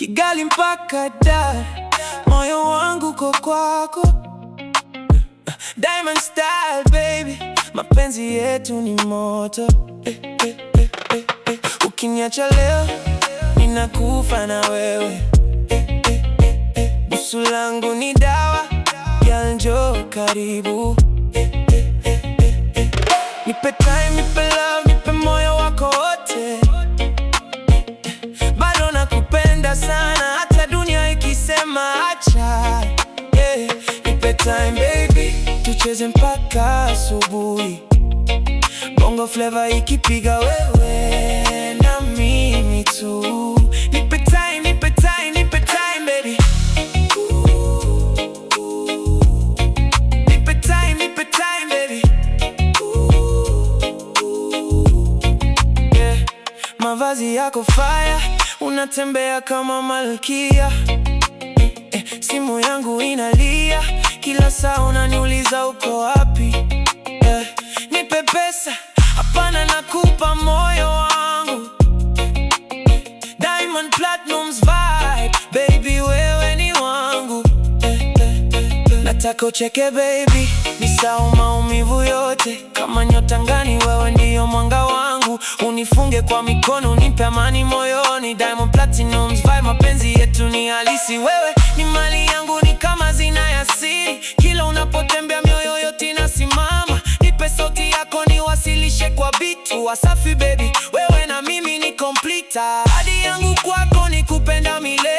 Kigali mpaka Dar, moyo wangu uko kwako. Diamond style baby, mapenzi yetu ni moto. Ukiniacha leo, ninakufa na wewe. Busu langu ni dawa, girl njoo karibu. Nipe time, nipe love, nipe moyo wako wote. Bado nakupenda sana, hata dunia ikisema acha. Nipe time baby, tucheze mpaka asubuhi. Bongo flavor ikipiga wewe na mimi tu. Nipe time, nipe time, nipe time baby. Nipe time, nipe time baby. Mavazi yako fire, unatembea kama malkia. Simu yangu inalia, kila saa unaniuliza uko wapi. Nipe pesa, hapana nakupa moyo wangu. Diamond Platnumz vibe, baby wewe ni wangu. Nataka ucheke baby, nisahau maumivu yote. Kama nyota angani, wewe ndiyo mwanga wangu. Unifunge kwa mikono, unipe amani moyoni. Diamond Platnumz vibe, mapenzi yetu ni halisi. Wewe ni mali yangu, ni kama hazina ya siri. Kila unapotembea mioyo yote inasimama. Nipe sauti yako niwasilishe kwa bitu Wasafi baby, wewe na mimi ni complete. Ahadi yangu kwako ni kupenda milele.